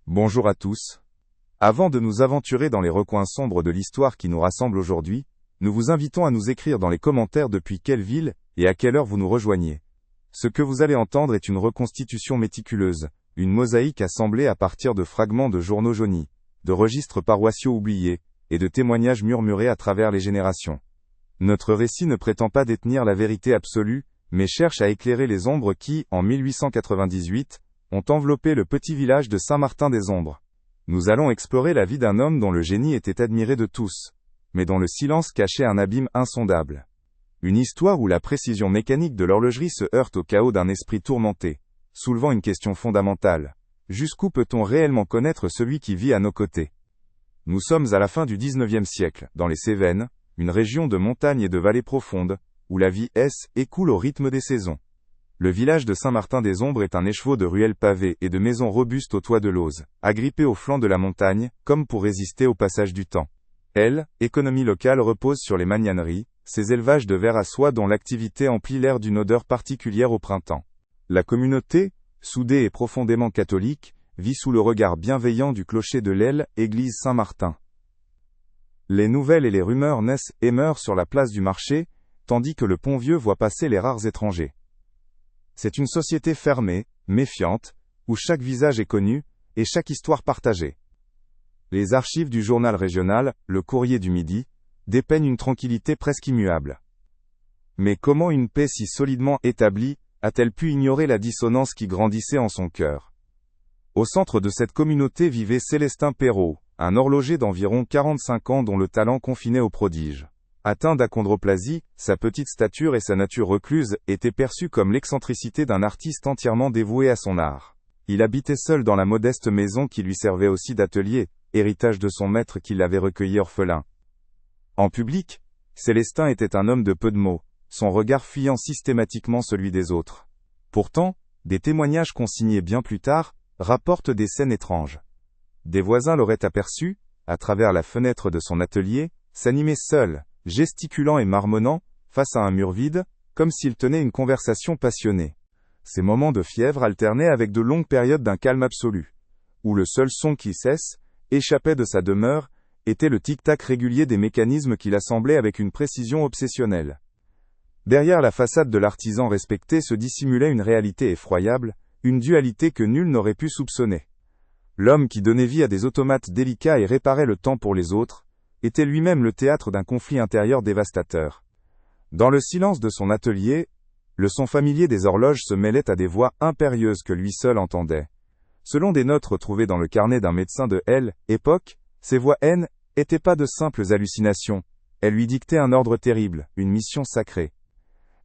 Bonjour à tous. Avant de nous aventurer dans les recoins sombres de l'histoire qui nous rassemble aujourd'hui, nous vous invitons à nous écrire dans les commentaires depuis quelle ville et à quelle heure vous nous rejoignez. Ce que vous allez entendre est une reconstitution méticuleuse, une mosaïque assemblée à partir de fragments de journaux jaunis, de registres paroissiaux oubliés, et de témoignages murmurés à travers les générations. Notre récit ne prétend pas détenir la vérité absolue, mais cherche à éclairer les ombres qui, en 1898, ont enveloppé le petit village de Saint-Martin-des-Ombres. Nous allons explorer la vie d'un homme dont le génie était admiré de tous, mais dont le silence cachait un abîme insondable. Une histoire où la précision mécanique de l'horlogerie se heurte au chaos d'un esprit tourmenté, soulevant une question fondamentale. Jusqu'où peut-on réellement connaître celui qui vit à nos côtés ? Nous sommes à la fin du XIXe siècle, dans les Cévennes, une région de montagnes et de vallées profondes, où la vie écoule au rythme des saisons. Le village de Saint-Martin-des-Ombres est un écheveau de ruelles pavées et de maisons robustes au toit de lauze, agrippées au flanc de la montagne, comme pour résister au passage du temps. Économie locale repose sur les magnaneries, ces élevages de vers à soie dont l'activité emplit l'air d'une odeur particulière au printemps. La communauté, soudée et profondément catholique, vit sous le regard bienveillant du clocher de l'aile, église Saint-Martin. Les nouvelles et les rumeurs naissent et meurent sur la place du marché, tandis que le Pont-Vieux voit passer les rares étrangers. C'est une société fermée, méfiante, où chaque visage est connu, et chaque histoire partagée. Les archives du journal régional, le Courrier du Midi, dépeignent une tranquillité presque immuable. Mais comment une paix si solidement établie, a-t-elle pu ignorer la dissonance qui grandissait en son cœur ? Au centre de cette communauté vivait Célestin Perrault, un horloger d'environ 45 ans dont le talent confinait au prodige. Atteint d'achondroplasie, sa petite stature et sa nature recluse étaient perçues comme l'excentricité d'un artiste entièrement dévoué à son art. Il habitait seul dans la modeste maison qui lui servait aussi d'atelier, héritage de son maître qui l'avait recueilli orphelin. En public, Célestin était un homme de peu de mots, son regard fuyant systématiquement celui des autres. Pourtant, des témoignages consignés bien plus tard, rapportent des scènes étranges. Des voisins l'auraient aperçu, à travers la fenêtre de son atelier, s'animer seul, gesticulant et marmonnant, face à un mur vide, comme s'il tenait une conversation passionnée. Ces moments de fièvre alternaient avec de longues périodes d'un calme absolu, où le seul son qui cesse, échappait de sa demeure, était le tic-tac régulier des mécanismes qu'il assemblait avec une précision obsessionnelle. Derrière la façade de l'artisan respecté se dissimulait une réalité effroyable, une dualité que nul n'aurait pu soupçonner. L'homme qui donnait vie à des automates délicats et réparait le temps pour les autres, était lui-même le théâtre d'un conflit intérieur dévastateur. Dans le silence de son atelier, le son familier des horloges se mêlait à des voix impérieuses que lui seul entendait. Selon des notes retrouvées dans le carnet d'un médecin de l'époque, ces voix n'étaient pas de simples hallucinations, elles lui dictaient un ordre terrible, une mission sacrée.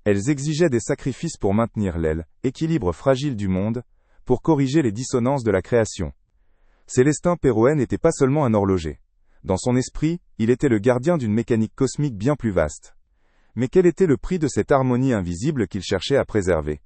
Elles exigeaient des sacrifices pour maintenir l'équilibre fragile du monde, pour corriger les dissonances de la création. Célestin Perrault n'était pas seulement un horloger. Dans son esprit, il était le gardien d'une mécanique cosmique bien plus vaste. Mais quel était le prix de cette harmonie invisible qu'il cherchait à préserver ?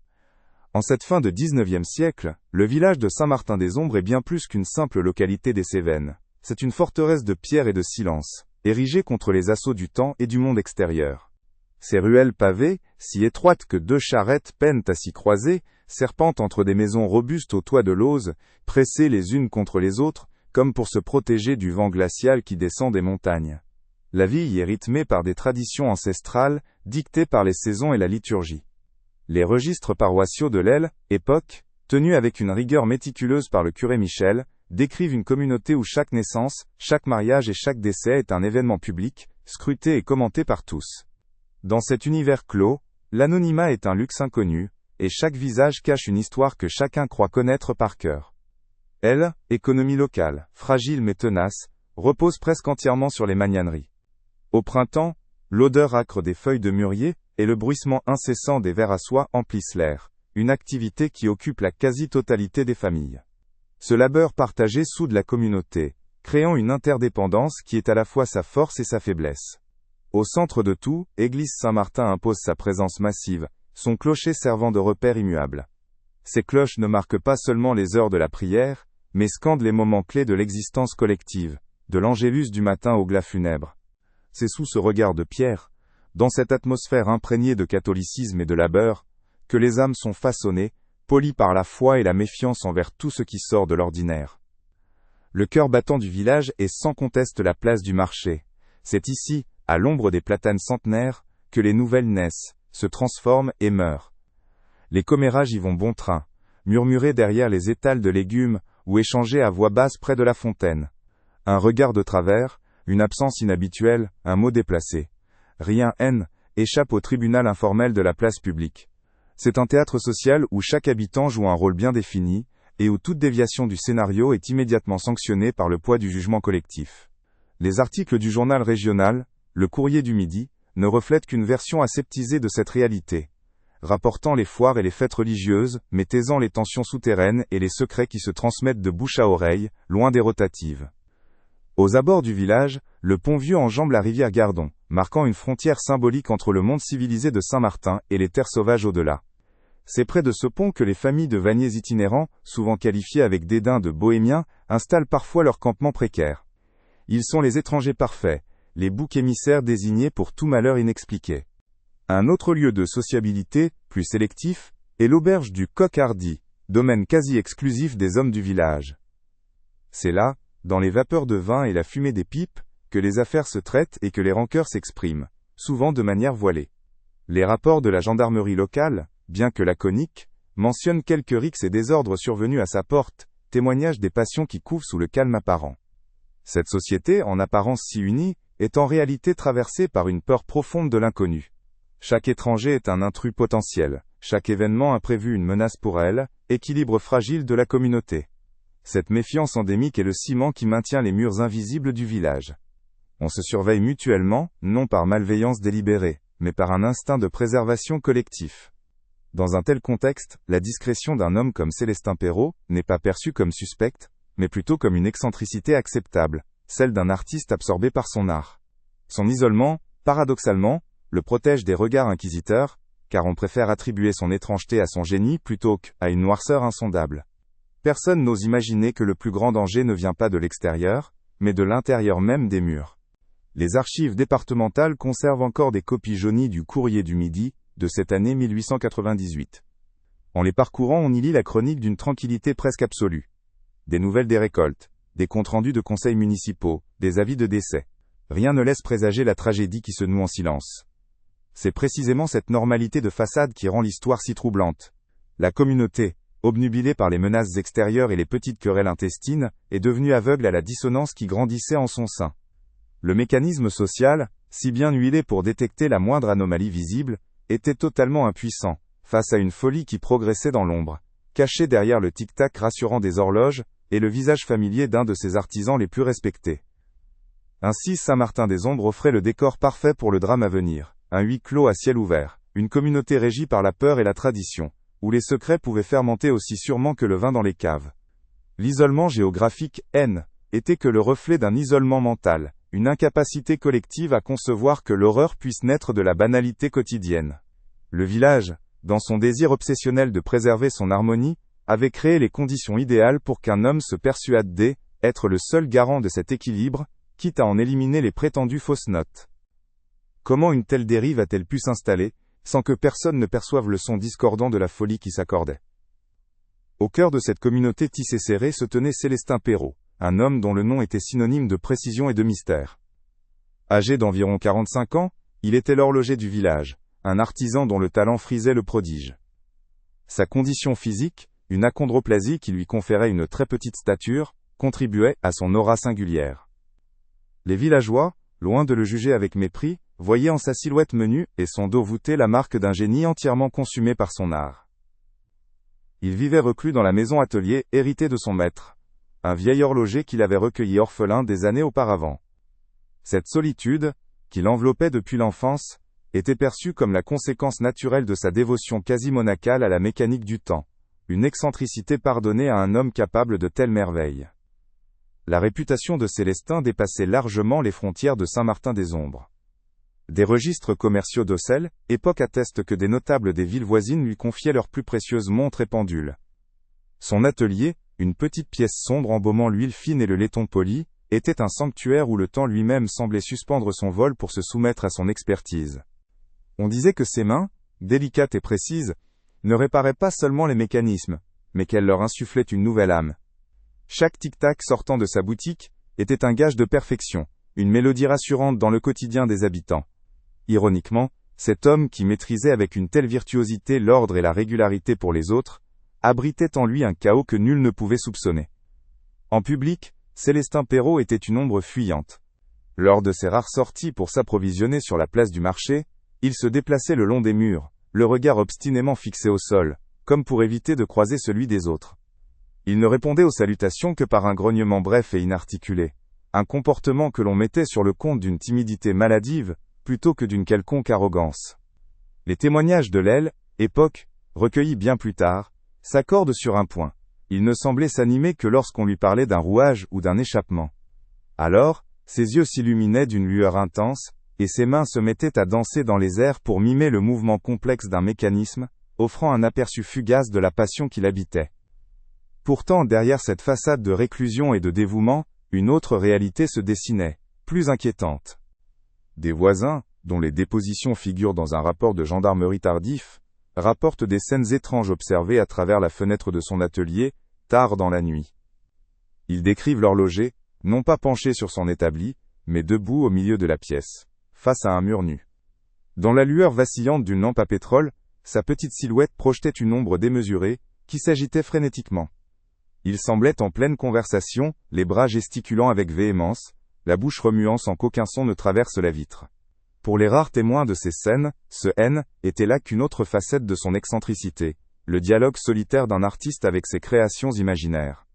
En cette fin de XIXe siècle, le village de Saint-Martin-des-Ombres est bien plus qu'une simple localité des Cévennes. C'est une forteresse de pierre et de silence, érigée contre les assauts du temps et du monde extérieur. Ses ruelles pavées, si étroites que deux charrettes peinent à s'y croiser, serpentent entre des maisons robustes au toit de lauze, pressées les unes contre les autres, comme pour se protéger du vent glacial qui descend des montagnes. La vie y est rythmée par des traditions ancestrales, dictées par les saisons et la liturgie. Les registres paroissiaux de l'époque, tenus avec une rigueur méticuleuse par le curé Michel, décrivent une communauté où chaque naissance, chaque mariage et chaque décès est un événement public, scruté et commenté par tous. Dans cet univers clos, l'anonymat est un luxe inconnu, et chaque visage cache une histoire que chacun croit connaître par cœur. Économie locale, fragile mais tenace, repose presque entièrement sur les magnaneries. Au printemps, l'odeur âcre des feuilles de mûrier et le bruissement incessant des vers à soie emplissent l'air, une activité qui occupe la quasi-totalité des familles. Ce labeur partagé soude la communauté, créant une interdépendance qui est à la fois sa force et sa faiblesse. Au centre de tout, église Saint-Martin impose sa présence massive, son clocher servant de repère immuable. Ces cloches ne marquent pas seulement les heures de la prière, mais scandent les moments clés de l'existence collective, de l'angélus du matin au glas funèbre. C'est sous ce regard de pierre, dans cette atmosphère imprégnée de catholicisme et de labeur, que les âmes sont façonnées, polies par la foi et la méfiance envers tout ce qui sort de l'ordinaire. Le cœur battant du village est sans conteste la place du marché. C'est ici, à l'ombre des platanes centenaires, que les nouvelles naissent, se transforment et meurent. Les commérages y vont bon train, murmurer derrière les étals de légumes ou échanger à voix basse près de la fontaine. Un regard de travers, une absence inhabituelle, un mot déplacé. Rien, échappe au tribunal informel de la place publique. C'est un théâtre social où chaque habitant joue un rôle bien défini, et où toute déviation du scénario est immédiatement sanctionnée par le poids du jugement collectif. Les articles du journal régional, Le Courrier du Midi, ne reflètent qu'une version aseptisée de cette réalité, rapportant les foires et les fêtes religieuses, mais taisant les tensions souterraines et les secrets qui se transmettent de bouche à oreille, loin des rotatives. Aux abords du village, le Pont-Vieux enjambe la rivière Gardon, marquant une frontière symbolique entre le monde civilisé de Saint-Martin et les terres sauvages au-delà. C'est près de ce pont que les familles de vanniers itinérants, souvent qualifiées avec dédain de bohémiens, installent parfois leur campement précaire. Ils sont les étrangers parfaits, les boucs émissaires désignés pour tout malheur inexpliqué. Un autre lieu de sociabilité, plus sélectif, est l'auberge du Coq Hardy, domaine quasi exclusif des hommes du village. C'est là, dans les vapeurs de vin et la fumée des pipes, que les affaires se traitent et que les rancœurs s'expriment, souvent de manière voilée. Les rapports de la gendarmerie locale, bien que laconiques, mentionnent quelques rixes et désordres survenus à sa porte, témoignage des passions qui couvent sous le calme apparent. Cette société, en apparence si unie, est en réalité traversée par une peur profonde de l'inconnu. Chaque étranger est un intrus potentiel, chaque événement imprévu une menace pour elle, équilibre fragile de la communauté. Cette méfiance endémique est le ciment qui maintient les murs invisibles du village. On se surveille mutuellement, non par malveillance délibérée, mais par un instinct de préservation collectif. Dans un tel contexte, la discrétion d'un homme comme Célestin Perrault n'est pas perçue comme suspecte, mais plutôt comme une excentricité acceptable, celle d'un artiste absorbé par son art. Son isolement, paradoxalement, le protège des regards inquisiteurs, car on préfère attribuer son étrangeté à son génie plutôt qu'à une noirceur insondable. Personne n'ose imaginer que le plus grand danger ne vient pas de l'extérieur, mais de l'intérieur même des murs. Les archives départementales conservent encore des copies jaunies du Courrier du Midi, de cette année 1898. En les parcourant, on y lit la chronique d'une tranquillité presque absolue. Des nouvelles des récoltes, des comptes rendus de conseils municipaux, des avis de décès. Rien ne laisse présager la tragédie qui se noue en silence. C'est précisément cette normalité de façade qui rend l'histoire si troublante. La communauté, obnubilée par les menaces extérieures et les petites querelles intestines, est devenue aveugle à la dissonance qui grandissait en son sein. Le mécanisme social, si bien huilé pour détecter la moindre anomalie visible, était totalement impuissant, face à une folie qui progressait dans l'ombre, cachée derrière le tic-tac rassurant des horloges, et le visage familier d'un de ses artisans les plus respectés. Ainsi Saint-Martin-des-Ombres offrait le décor parfait pour le drame à venir, un huis clos à ciel ouvert, une communauté régie par la peur et la tradition, où les secrets pouvaient fermenter aussi sûrement que le vin dans les caves. L'isolement géographique, était que le reflet d'un isolement mental, une incapacité collective à concevoir que l'horreur puisse naître de la banalité quotidienne. Le village, dans son désir obsessionnel de préserver son harmonie, avait créé les conditions idéales pour qu'un homme se persuade d'être le seul garant de cet équilibre, quitte à en éliminer les prétendues fausses notes. Comment une telle dérive a-t-elle pu s'installer, sans que personne ne perçoive le son discordant de la folie qui s'accordait? Au cœur de cette communauté tissée serrée se tenait Célestin Perrault, un homme dont le nom était synonyme de précision et de mystère. Âgé d'environ 45 ans, il était l'horloger du village, un artisan dont le talent frisait le prodige. Sa condition physique, une achondroplasie qui lui conférait une très petite stature, contribuait à son aura singulière. Les villageois, loin de le juger avec mépris, voyaient en sa silhouette menue et son dos voûté la marque d'un génie entièrement consumé par son art. Il vivait reclus dans la maison atelier héritée de son maître, un vieil horloger qu'il avait recueilli orphelin des années auparavant. Cette solitude, qui l'enveloppait depuis l'enfance, était perçue comme la conséquence naturelle de sa dévotion quasi monacale à la mécanique du temps, une excentricité pardonnée à un homme capable de telles merveilles. La réputation de Célestin dépassait largement les frontières de Saint-Martin-des-Ombres. Des registres commerciaux d'Ossel, époque attestent que des notables des villes voisines lui confiaient leurs plus précieuses montres et pendules. Son atelier, une petite pièce sombre embaumant l'huile fine et le laiton poli, était un sanctuaire où le temps lui-même semblait suspendre son vol pour se soumettre à son expertise. On disait que ses mains, délicates et précises, ne réparaient pas seulement les mécanismes, mais qu'elles leur insufflaient une nouvelle âme. Chaque tic-tac sortant de sa boutique était un gage de perfection, une mélodie rassurante dans le quotidien des habitants. Ironiquement, cet homme qui maîtrisait avec une telle virtuosité l'ordre et la régularité pour les autres, abritait en lui un chaos que nul ne pouvait soupçonner. En public, Célestin Perrot était une ombre fuyante. Lors de ses rares sorties pour s'approvisionner sur la place du marché, il se déplaçait le long des murs, le regard obstinément fixé au sol, comme pour éviter de croiser celui des autres. Il ne répondait aux salutations que par un grognement bref et inarticulé, un comportement que l'on mettait sur le compte d'une timidité maladive, plutôt que d'une quelconque arrogance. Les témoignages de l'aile, époque, recueillis bien plus tard, s'accordent sur un point. Il ne semblait s'animer que lorsqu'on lui parlait d'un rouage ou d'un échappement. Alors, ses yeux s'illuminaient d'une lueur intense, et ses mains se mettaient à danser dans les airs pour mimer le mouvement complexe d'un mécanisme, offrant un aperçu fugace de la passion qui l'habitait. Pourtant, derrière cette façade de réclusion et de dévouement, une autre réalité se dessinait, plus inquiétante. Des voisins, dont les dépositions figurent dans un rapport de gendarmerie tardif, rapportent des scènes étranges observées à travers la fenêtre de son atelier, tard dans la nuit. Ils décrivent l'horloger, non pas penché sur son établi, mais debout au milieu de la pièce, face à un mur nu. Dans la lueur vacillante d'une lampe à pétrole, sa petite silhouette projetait une ombre démesurée, qui s'agitait frénétiquement. Il semblait en pleine conversation, les bras gesticulant avec véhémence, la bouche remuant sans qu'aucun son ne traverse la vitre. Pour les rares témoins de ces scènes, ce N était là qu'une autre facette de son excentricité, le dialogue solitaire d'un artiste avec ses créations imaginaires.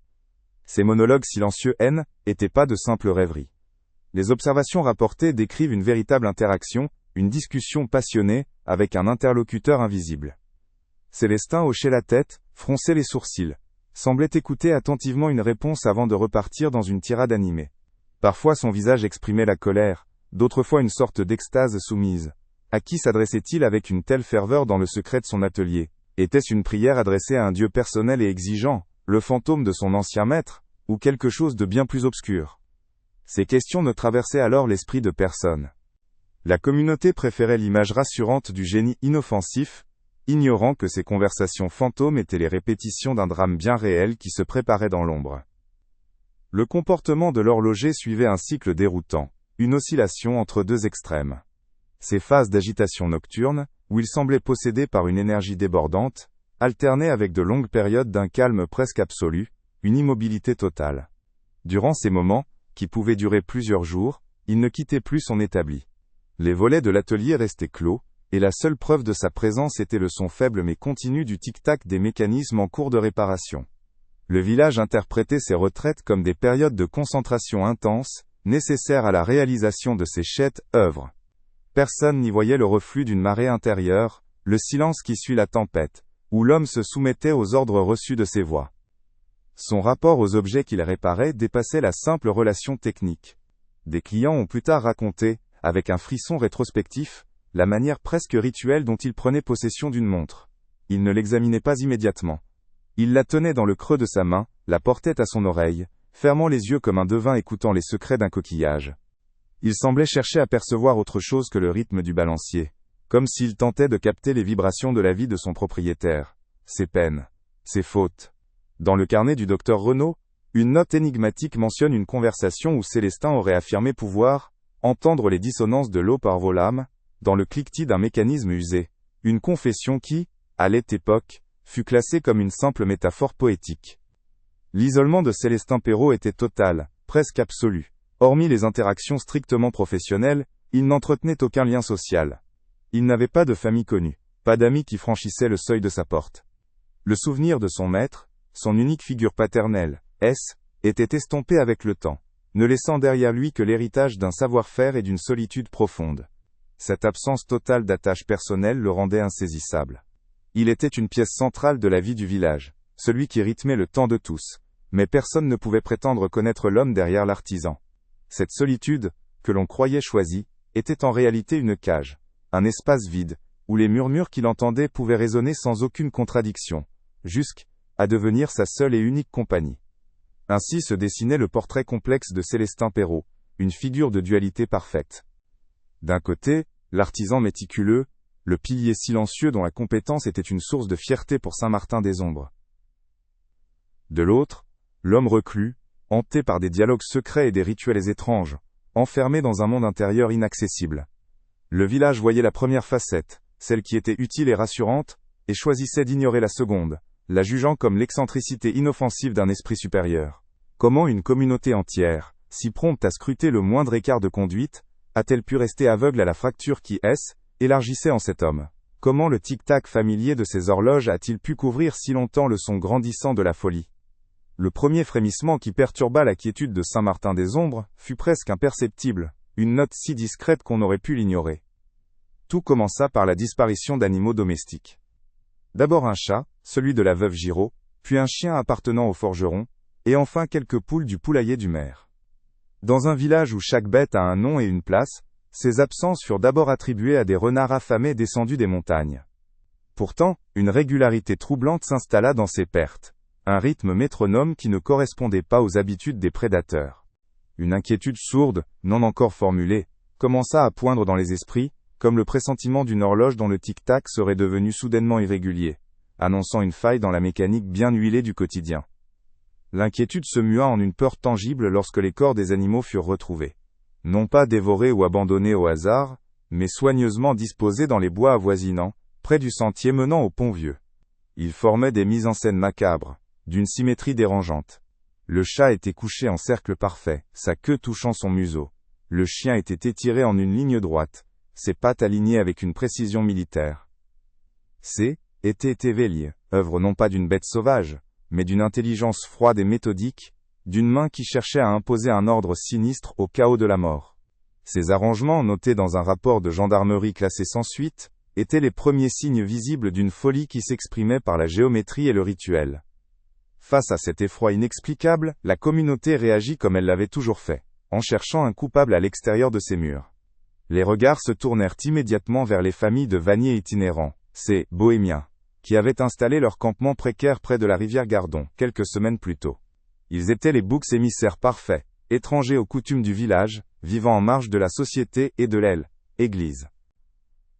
Ces monologues silencieux N étaient pas de simples rêveries. Les observations rapportées décrivent une véritable interaction, une discussion passionnée, avec un interlocuteur invisible. Célestin hochait la tête, fronçait les sourcils, semblait écouter attentivement une réponse avant de repartir dans une tirade animée. Parfois son visage exprimait la colère, d'autres fois une sorte d'extase soumise. À qui s'adressait-il avec une telle ferveur dans le secret de son atelier? Était-ce une prière adressée à un Dieu personnel et exigeant, le fantôme de son ancien maître, ou quelque chose de bien plus obscur? Ces questions ne traversaient alors l'esprit de personne. La communauté préférait l'image rassurante du génie inoffensif, ignorant que ces conversations fantômes étaient les répétitions d'un drame bien réel qui se préparait dans l'ombre. Le comportement de l'horloger suivait un cycle déroutant, une oscillation entre deux extrêmes. Ces phases d'agitation nocturne, où il semblait possédé par une énergie débordante, alternaient avec de longues périodes d'un calme presque absolu, une immobilité totale. Durant ces moments, qui pouvaient durer plusieurs jours, il ne quittait plus son établi. Les volets de l'atelier restaient clos, et la seule preuve de sa présence était le son faible mais continu du tic-tac des mécanismes en cours de réparation. Le village interprétait ces retraites comme des périodes de concentration intense, nécessaires à la réalisation de ces chefs-œuvre. Personne n'y voyait le reflux d'une marée intérieure, le silence qui suit la tempête, où l'homme se soumettait aux ordres reçus de ses voix. Son rapport aux objets qu'il réparait dépassait la simple relation technique. Des clients ont plus tard raconté, avec un frisson rétrospectif, la manière presque rituelle dont il prenait possession d'une montre. Il ne l'examinait pas immédiatement. Il la tenait dans le creux de sa main, la portait à son oreille, fermant les yeux comme un devin écoutant les secrets d'un coquillage. Il semblait chercher à percevoir autre chose que le rythme du balancier, comme s'il tentait de capter les vibrations de la vie de son propriétaire, ses peines, ses fautes. Dans le carnet du docteur Renaud, une note énigmatique mentionne une conversation où Célestin aurait affirmé pouvoir entendre les dissonances de l'eau par vos lames, dans le cliquetis d'un mécanisme usé. Une confession qui, à l'époque époque, fut classée comme une simple métaphore poétique. L'isolement de Célestin Perrot était total, presque absolu. Hormis les interactions strictement professionnelles, il n'entretenait aucun lien social. Il n'avait pas de famille connue, pas d'amis qui franchissaient le seuil de sa porte. Le souvenir de son maître, son unique figure paternelle, était estompé avec le temps, ne laissant derrière lui que l'héritage d'un savoir-faire et d'une solitude profonde. Cette absence totale d'attache personnelle le rendait insaisissable. Il était une pièce centrale de la vie du village, celui qui rythmait le temps de tous, mais personne ne pouvait prétendre connaître l'homme derrière l'artisan. Cette solitude, que l'on croyait choisie, était en réalité une cage, un espace vide, où les murmures qu'il entendait pouvaient résonner sans aucune contradiction, jusqu'à devenir sa seule et unique compagnie. Ainsi se dessinait le portrait complexe de Célestin Perrot, une figure de dualité parfaite. D'un côté, l'artisan méticuleux, le pilier silencieux dont la compétence était une source de fierté pour Saint-Martin-des-Ombres. De l'autre, L'homme reclus, hanté par des dialogues secrets et des rituels étranges, enfermé dans un monde intérieur inaccessible. Le village voyait la première facette, celle qui était utile et rassurante, et choisissait d'ignorer la seconde, la jugeant comme l'excentricité inoffensive d'un esprit supérieur. Comment une communauté entière, si prompte à scruter le moindre écart de conduite, a-t-elle pu rester aveugle à la fracture qui, élargissait en cet homme? Comment le tic-tac familier de ces horloges a-t-il pu couvrir si longtemps le son grandissant de la folie? Le premier frémissement qui perturba la quiétude de Saint-Martin-des-Ombres fut presque imperceptible, une note si discrète qu'on aurait pu l'ignorer. Tout commença par la disparition d'animaux domestiques. D'abord un chat, celui de la veuve Giraud, puis un chien appartenant au forgeron, et enfin quelques poules du poulailler du maire. Dans un village où chaque bête a un nom et une place, ces absences furent d'abord attribuées à des renards affamés descendus des montagnes. Pourtant, une régularité troublante s'installa dans ces pertes, un rythme métronome qui ne correspondait pas aux habitudes des prédateurs. Une inquiétude sourde, non encore formulée, commença à poindre dans les esprits, comme le pressentiment d'une horloge dont le tic-tac serait devenu soudainement irrégulier, annonçant une faille dans la mécanique bien huilée du quotidien. L'inquiétude se mua en une peur tangible lorsque les corps des animaux furent retrouvés. Non pas dévorés ou abandonnés au hasard, mais soigneusement disposés dans les bois avoisinants, près du sentier menant au Pont-Vieux. Ils formaient des mises en scène macabres, d'une symétrie dérangeante. Le chat était couché en cercle parfait, sa queue touchant son museau. Le chien était étiré en une ligne droite, ses pattes alignées avec une précision militaire. Était Tévélier, œuvre non pas d'une bête sauvage, mais d'une intelligence froide et méthodique, d'une main qui cherchait à imposer un ordre sinistre au chaos de la mort. Ces arrangements, notés dans un rapport de gendarmerie classé sans suite, étaient les premiers signes visibles d'une folie qui s'exprimait par la géométrie et le rituel. Face à cet effroi inexplicable, la communauté réagit comme elle l'avait toujours fait, en cherchant un coupable à l'extérieur de ses murs. Les regards se tournèrent immédiatement vers les familles de vanniers itinérants, ces bohémiens, qui avaient installé leur campement précaire près de la rivière Gardon, quelques semaines plus tôt. Ils étaient les boucs émissaires parfaits, étrangers aux coutumes du village, vivant en marge de la société et de l'Église.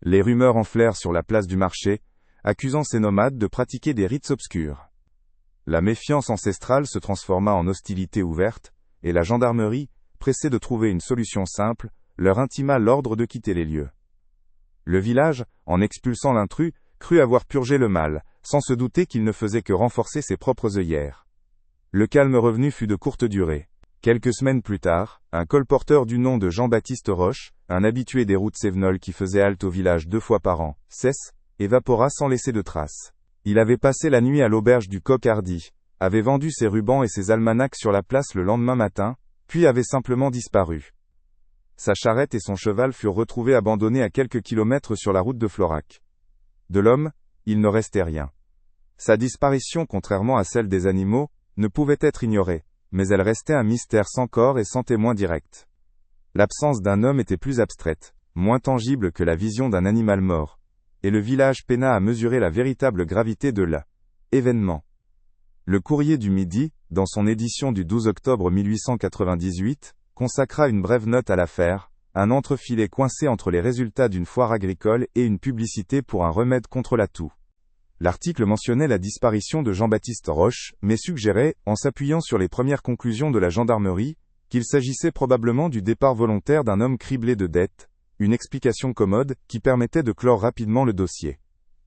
Les rumeurs enflèrent sur la place du marché, accusant ces nomades de pratiquer des rites obscurs. La méfiance ancestrale se transforma en hostilité ouverte, et la gendarmerie, pressée de trouver une solution simple, leur intima l'ordre de quitter les lieux. Le village, en expulsant l'intrus, crut avoir purgé le mal, sans se douter qu'il ne faisait que renforcer ses propres œillères. Le calme revenu fut de courte durée. Quelques semaines plus tard, un colporteur du nom de Jean-Baptiste Roche, un habitué des routes cévenoles qui faisait halte au village 2 fois par an, évapora sans laisser de traces. Il avait passé la nuit à l'auberge du Coq Hardy, avait vendu ses rubans et ses almanachs sur la place le lendemain matin, puis avait simplement disparu. Sa charrette et son cheval furent retrouvés abandonnés à quelques kilomètres sur la route de Florac. De l'homme, il ne restait rien. Sa disparition, contrairement à celle des animaux, ne pouvait être ignorée, mais elle restait un mystère sans corps et sans témoin direct. L'absence d'un homme était plus abstraite, moins tangible que la vision d'un animal mort, et le village peina à mesurer la véritable gravité de l'événement. Le Courrier du Midi, dans son édition du 12 octobre 1898, consacra une brève note à l'affaire, un entrefilet coincé entre les résultats d'une foire agricole et une publicité pour un remède contre la toux. L'article mentionnait la disparition de Jean-Baptiste Roche, mais suggérait, en s'appuyant sur les premières conclusions de la gendarmerie, qu'il s'agissait probablement du départ volontaire d'un homme criblé de dettes, une explication commode, qui permettait de clore rapidement le dossier.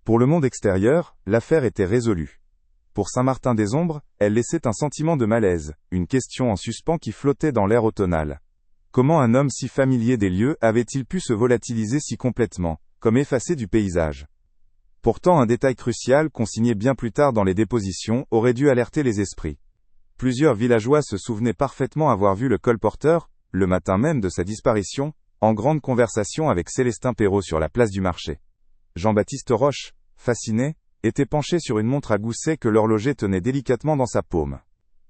Pour le monde extérieur, l'affaire était résolue. Pour Saint-Martin-des-Ombres, elle laissait un sentiment de malaise, une question en suspens qui flottait dans l'air automnal. Comment un homme si familier des lieux avait-il pu se volatiliser si complètement, comme effacé du paysage? Pourtant un détail crucial, consigné bien plus tard dans les dépositions, aurait dû alerter les esprits. Plusieurs villageois se souvenaient parfaitement avoir vu le colporteur, le matin même de sa disparition, en grande conversation avec Célestin Perrault sur la place du marché. Jean-Baptiste Roche, fasciné, était penché sur une montre à gousset que l'horloger tenait délicatement dans sa paume.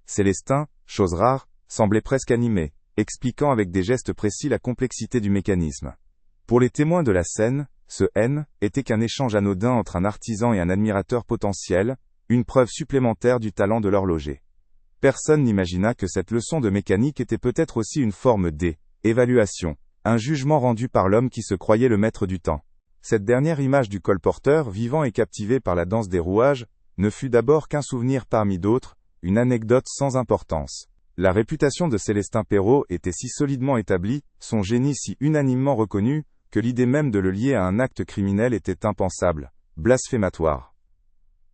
Célestin, chose rare, semblait presque animé, expliquant avec des gestes précis la complexité du mécanisme. Pour les témoins de la scène, ce N était qu'un échange anodin entre un artisan et un admirateur potentiel, une preuve supplémentaire du talent de l'horloger. Personne n'imagina que cette leçon de mécanique était peut-être aussi une forme d'évaluation, un jugement rendu par l'homme qui se croyait le maître du temps. Cette dernière image du colporteur, vivant et captivé par la danse des rouages, ne fut d'abord qu'un souvenir parmi d'autres, une anecdote sans importance. La réputation de Célestin Perrault était si solidement établie, son génie si unanimement reconnu, que l'idée même de le lier à un acte criminel était impensable, blasphématoire.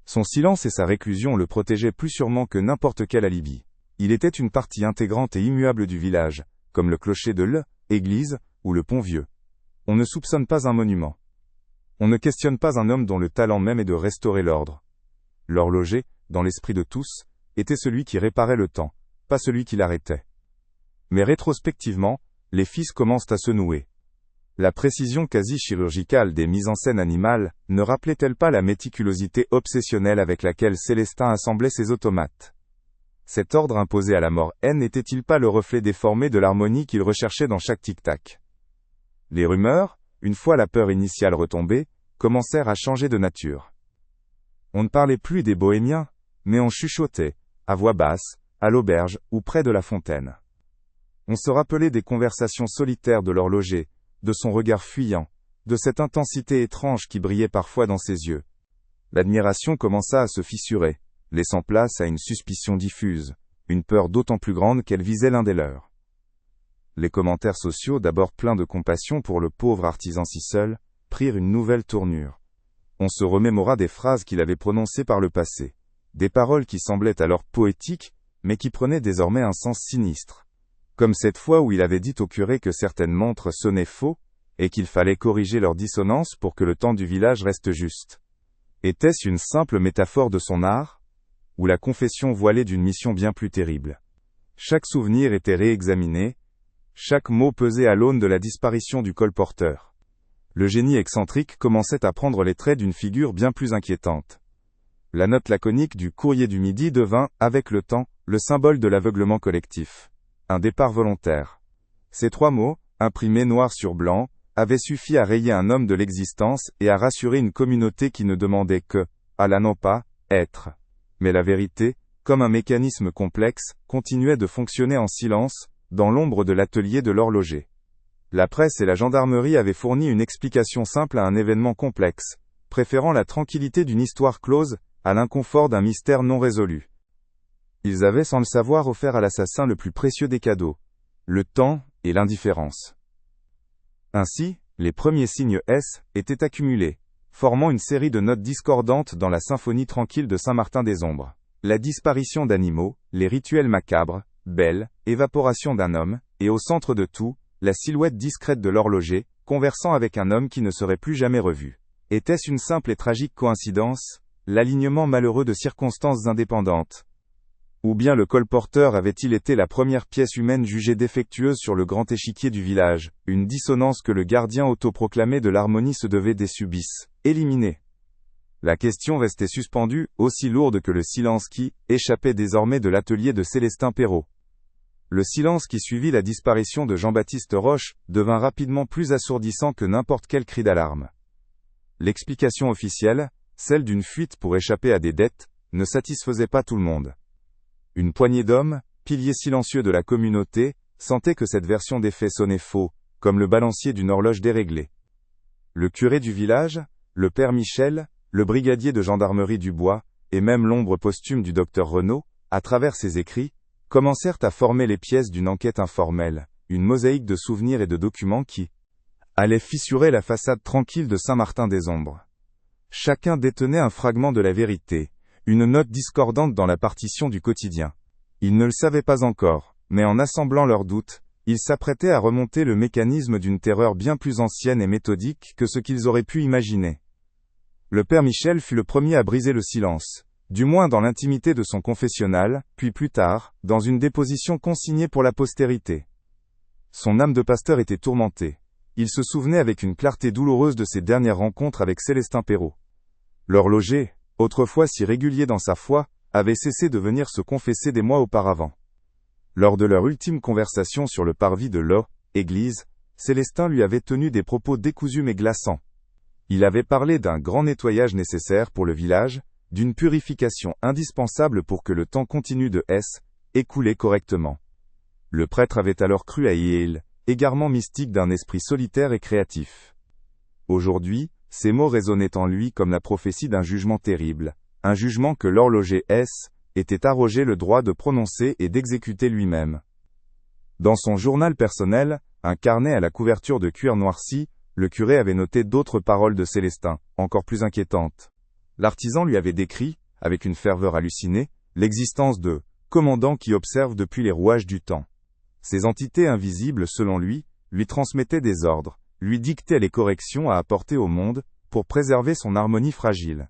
Son silence et sa réclusion le protégeaient plus sûrement que n'importe quel alibi. Il était une partie intégrante et immuable du village, comme le clocher de l'église, ou le pont vieux. On ne soupçonne pas un monument. On ne questionne pas un homme dont le talent même est de restaurer l'ordre. L'horloger, dans l'esprit de tous, était celui qui réparait le temps, pas celui qui l'arrêtait. Mais rétrospectivement, les fils commencent à se nouer. La précision quasi-chirurgicale des mises en scène animales ne rappelait-elle pas la méticulosité obsessionnelle avec laquelle Célestin assemblait ses automates? Cet ordre imposé à la mort n'était-il pas le reflet déformé de l'harmonie qu'il recherchait dans chaque tic-tac? Les rumeurs, une fois la peur initiale retombée, commencèrent à changer de nature. On ne parlait plus des bohémiens, mais on chuchotait, à voix basse, à l'auberge ou près de la fontaine. On se rappelait des conversations solitaires de l'horloger, de son regard fuyant, de cette intensité étrange qui brillait parfois dans ses yeux. L'admiration commença à se fissurer, laissant place à une suspicion diffuse, une peur d'autant plus grande qu'elle visait l'un des leurs. Les commentaires sociaux, d'abord pleins de compassion pour le pauvre artisan si seul, prirent une nouvelle tournure. On se remémora des phrases qu'il avait prononcées par le passé, des paroles qui semblaient alors poétiques, mais qui prenaient désormais un sens sinistre. Comme cette fois où il avait dit au curé que certaines montres sonnaient faux, et qu'il fallait corriger leur dissonance pour que le temps du village reste juste. Était-ce une simple métaphore de son art, ou la confession voilée d'une mission bien plus terrible? Chaque souvenir était réexaminé, chaque mot pesait à l'aune de la disparition du colporteur. Le génie excentrique commençait à prendre les traits d'une figure bien plus inquiétante. La note laconique du courrier du midi devint, avec le temps, le symbole de l'aveuglement collectif. Un départ volontaire. Ces 3 mots, imprimés noir sur blanc, avaient suffi à rayer un homme de l'existence et à rassurer une communauté qui ne demandait que, à la non pas, être. Mais la vérité, comme un mécanisme complexe, continuait de fonctionner en silence, dans l'ombre de l'atelier de l'horloger. La presse et la gendarmerie avaient fourni une explication simple à un événement complexe, préférant la tranquillité d'une histoire close, à l'inconfort d'un mystère non résolu. Ils avaient sans le savoir offert à l'assassin le plus précieux des cadeaux, le temps et l'indifférence. Ainsi, les premiers signes S étaient accumulés, formant une série de notes discordantes dans la symphonie tranquille de Saint-Martin-des-Ombres. La disparition d'animaux, les rituels macabres, belle, évaporation d'un homme, et au centre de tout, la silhouette discrète de l'horloger, conversant avec un homme qui ne serait plus jamais revu. Était-ce une simple et tragique coïncidence, l'alignement malheureux de circonstances indépendantes? Ou bien le colporteur avait-il été la première pièce humaine jugée défectueuse sur le grand échiquier du village, une dissonance que le gardien autoproclamé de l'harmonie se devait des subis, éliminer? La question restait suspendue, aussi lourde que le silence qui échappait désormais de l'atelier de Célestin Perrault. Le silence qui suivit la disparition de Jean-Baptiste Roche devint rapidement plus assourdissant que n'importe quel cri d'alarme. L'explication officielle, celle d'une fuite pour échapper à des dettes, ne satisfaisait pas tout le monde. Une poignée d'hommes, piliers silencieux de la communauté, sentaient que cette version des faits sonnait faux, comme le balancier d'une horloge déréglée. Le curé du village, le père Michel, le brigadier de gendarmerie Dubois, et même l'ombre posthume du docteur Renaud, à travers ses écrits, commencèrent à former les pièces d'une enquête informelle, une mosaïque de souvenirs et de documents qui allait fissurer la façade tranquille de Saint-Martin-des-Ombres. Chacun détenait un fragment de la vérité, une note discordante dans la partition du quotidien. Ils ne le savaient pas encore, mais en assemblant leurs doutes, ils s'apprêtaient à remonter le mécanisme d'une terreur bien plus ancienne et méthodique que ce qu'ils auraient pu imaginer. Le père Michel fut le premier à briser le silence, du moins dans l'intimité de son confessionnal, puis plus tard, dans une déposition consignée pour la postérité. Son âme de pasteur était tourmentée. Il se souvenait avec une clarté douloureuse de ses dernières rencontres avec Célestin Perrault. L'horloger, autrefois si régulier dans sa foi, avait cessé de venir se confesser des mois auparavant. Lors de leur ultime conversation sur le parvis de l'église, Célestin lui avait tenu des propos décousus mais glaçants. Il avait parlé d'un grand nettoyage nécessaire pour le village, d'une purification indispensable pour que le temps continu de écoulé correctement. Le prêtre avait alors cru à il, égarement mystique d'un esprit solitaire et créatif. Aujourd'hui, ces mots résonnaient en lui comme la prophétie d'un jugement terrible, un jugement que l'horloger était arrogé le droit de prononcer et d'exécuter lui-même. Dans son journal personnel, un carnet à la couverture de cuir noirci, le curé avait noté d'autres paroles de Célestin, encore plus inquiétantes. L'artisan lui avait décrit, avec une ferveur hallucinée, l'existence de commandants qui observent depuis les rouages du temps. Ces entités invisibles, selon lui transmettaient des ordres, lui dictaient les corrections à apporter au monde, pour préserver son harmonie fragile.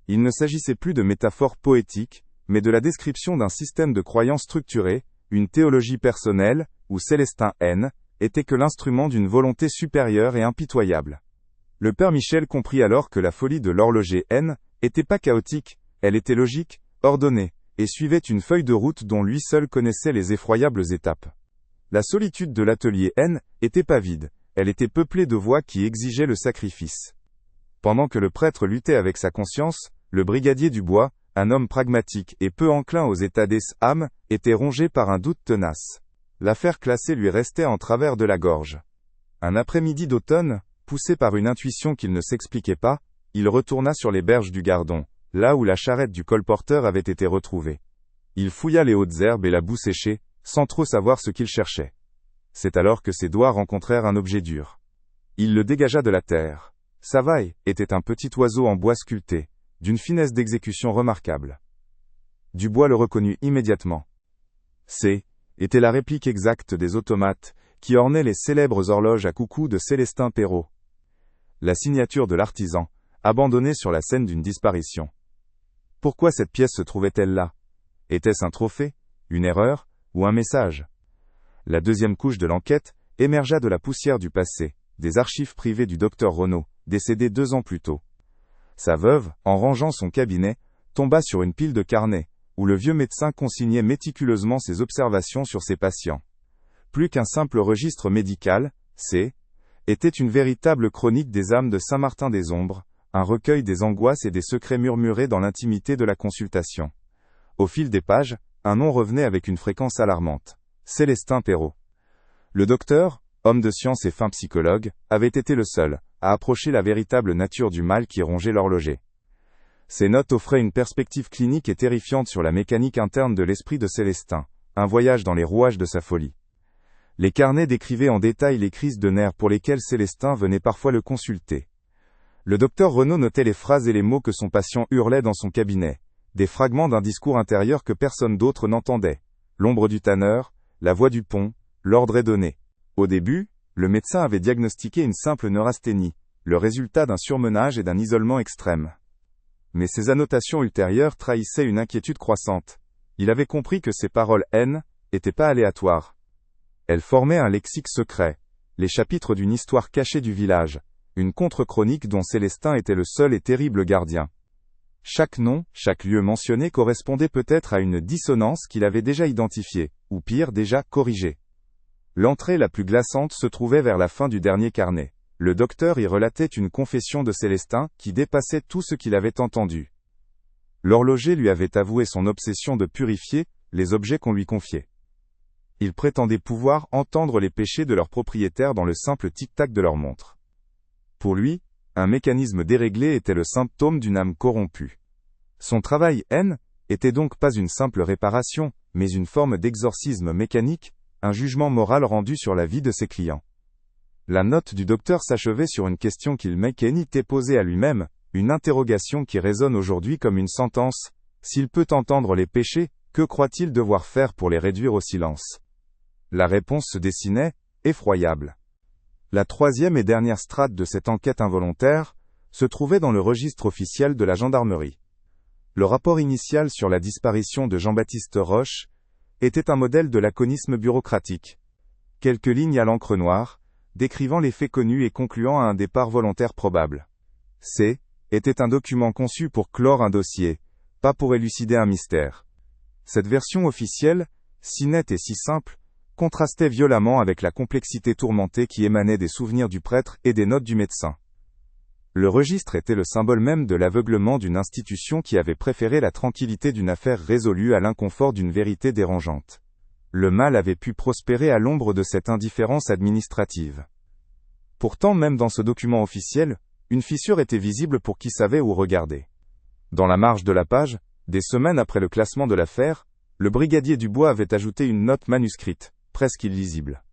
Il ne s'agissait plus de métaphores poétiques, mais de la description d'un système de croyances structuré, une théologie personnelle, où Célestin N était que l'instrument d'une volonté supérieure et impitoyable. Le père Michel comprit alors que la folie de l'horloger N était pas chaotique, elle était logique, ordonnée, et suivait une feuille de route dont lui seul connaissait les effroyables étapes. La solitude de l'atelier N était pas vide, elle était peuplée de voix qui exigeaient le sacrifice. Pendant que le prêtre luttait avec sa conscience, le brigadier du bois, un homme pragmatique et peu enclin aux états d'âme, était rongé par un doute tenace. L'affaire classée lui restait en travers de la gorge. Un après-midi d'automne, poussé par une intuition qu'il ne s'expliquait pas, il retourna sur les berges du Gardon, là où la charrette du colporteur avait été retrouvée. Il fouilla les hautes herbes et la boue séchée, sans trop savoir ce qu'il cherchait. C'est alors que ses doigts rencontrèrent un objet dur. Il le dégagea de la terre. Savaille était un petit oiseau en bois sculpté, d'une finesse d'exécution remarquable. Dubois le reconnut immédiatement. Était la réplique exacte des automates, qui ornaient les célèbres horloges à coucou de Célestin Perrault. La signature de l'artisan, abandonnée sur la scène d'une disparition. Pourquoi cette pièce se trouvait-elle là? Était-ce un trophée, une erreur, ou un message? La deuxième couche de l'enquête émergea de la poussière du passé, des archives privées du docteur Renaud, décédé 2 ans plus tôt. Sa veuve, en rangeant son cabinet, tomba sur une pile de carnets, où le vieux médecin consignait méticuleusement ses observations sur ses patients. Plus qu'un simple registre médical, était une véritable chronique des âmes de Saint-Martin-des-Ombres, un recueil des angoisses et des secrets murmurés dans l'intimité de la consultation. Au fil des pages, un nom revenait avec une fréquence alarmante. Célestin Perrault. Le docteur, homme de science et fin psychologue, avait été le seul à approcher la véritable nature du mal qui rongeait l'horloger. Ces notes offraient une perspective clinique et terrifiante sur la mécanique interne de l'esprit de Célestin, un voyage dans les rouages de sa folie. Les carnets décrivaient en détail les crises de nerfs pour lesquelles Célestin venait parfois le consulter. Le docteur Renaud notait les phrases et les mots que son patient hurlait dans son cabinet, des fragments d'un discours intérieur que personne d'autre n'entendait. L'ombre du tanneur, la voix du pont, l'ordre est donné. Au début, le médecin avait diagnostiqué une simple neurasthénie, le résultat d'un surmenage et d'un isolement extrême. Mais ces annotations ultérieures trahissaient une inquiétude croissante. Il avait compris que ces paroles N n'étaient pas aléatoires. Elles formaient un lexique secret, les chapitres d'une histoire cachée du village, une contre-chronique dont Célestin était le seul et terrible gardien. Chaque nom, chaque lieu mentionné correspondait peut-être à une dissonance qu'il avait déjà identifiée, ou pire déjà corrigée. L'entrée la plus glaçante se trouvait vers la fin du dernier carnet. Le docteur y relatait une confession de Célestin qui dépassait tout ce qu'il avait entendu. L'horloger lui avait avoué son obsession de purifier les objets qu'on lui confiait. Il prétendait pouvoir entendre les péchés de leurs propriétaires dans le simple tic-tac de leur montre. Pour lui, un mécanisme déréglé était le symptôme d'une âme corrompue. Son travail N était donc pas une simple réparation, mais une forme d'exorcisme mécanique, un jugement moral rendu sur la vie de ses clients. La note du docteur s'achevait sur une question qu'il m'était posée à lui-même, une interrogation qui résonne aujourd'hui comme une sentence. S'il peut entendre les péchés, que croit-il devoir faire pour les réduire au silence? La réponse se dessinait, effroyable. La troisième et dernière strate de cette enquête involontaire se trouvait dans le registre officiel de la gendarmerie. Le rapport initial sur la disparition de Jean-Baptiste Roche était un modèle de laconisme bureaucratique. Quelques lignes à l'encre noire, décrivant les faits connus et concluant à un départ volontaire probable. Était un document conçu pour clore un dossier, pas pour élucider un mystère. Cette version officielle, si nette et si simple, contrastait violemment avec la complexité tourmentée qui émanait des souvenirs du prêtre et des notes du médecin. Le registre était le symbole même de l'aveuglement d'une institution qui avait préféré la tranquillité d'une affaire résolue à l'inconfort d'une vérité dérangeante. Le mal avait pu prospérer à l'ombre de cette indifférence administrative. Pourtant, même dans ce document officiel, une fissure était visible pour qui savait où regarder. Dans la marge de la page, Des semaines après le classement de l'affaire, le brigadier Dubois avait ajouté une note manuscrite, presque illisible.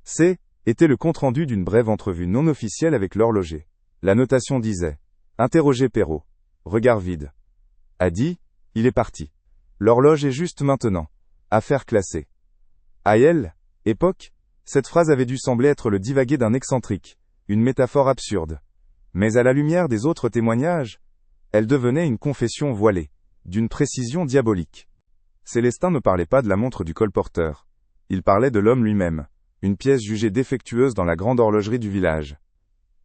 C était le compte-rendu d'une brève entrevue non officielle avec l'horloger. La notation disait « Interroger Perrault. Regard vide. A dit, il est parti. L'horloge est juste maintenant. Affaire classée. » À elle, époque, cette phrase avait dû sembler être le divaguer d'un excentrique, une métaphore absurde. Mais à la lumière des autres témoignages, elle devenait une confession voilée, d'une précision diabolique. Célestin ne parlait pas de la montre du colporteur. Il parlait de l'homme lui-même, une pièce jugée défectueuse dans la grande horlogerie du village.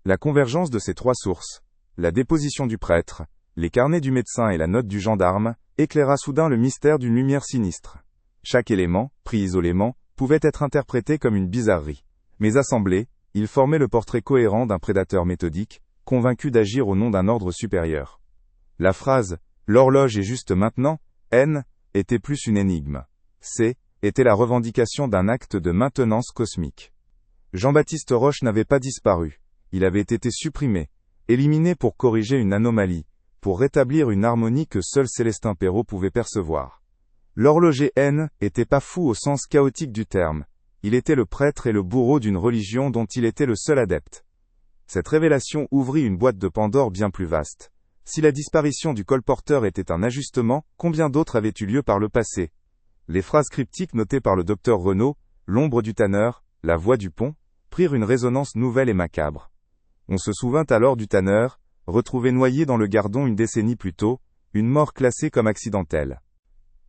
La convergence de ces trois sources, la déposition du prêtre, les carnets du médecin et la note du gendarme, éclaira soudain le mystère d'une lumière sinistre. Chaque élément, pris isolément, pouvait être interprété comme une bizarrerie. Mais assemblés, ils formaient le portrait cohérent d'un prédateur méthodique, convaincu d'agir au nom d'un ordre supérieur. La phrase « L'horloge est juste maintenant » N était plus une énigme. C était la revendication d'un acte de maintenance cosmique. Jean-Baptiste Roche n'avait pas disparu. Il avait été supprimé, éliminé pour corriger une anomalie, pour rétablir une harmonie que seul Célestin Perrault pouvait percevoir. L'horloger N était pas fou au sens chaotique du terme. Il était le prêtre et le bourreau d'une religion dont il était le seul adepte. Cette révélation ouvrit une boîte de Pandore bien plus vaste. Si la disparition du colporteur était un ajustement, combien d'autres avaient eu lieu par le passé? Les phrases cryptiques notées par le docteur Renaud, l'ombre du tanneur, la voix du pont, prirent une résonance nouvelle et macabre. On se souvint alors du tanneur, retrouvé noyé dans le Gardon une décennie plus tôt, une mort classée comme accidentelle.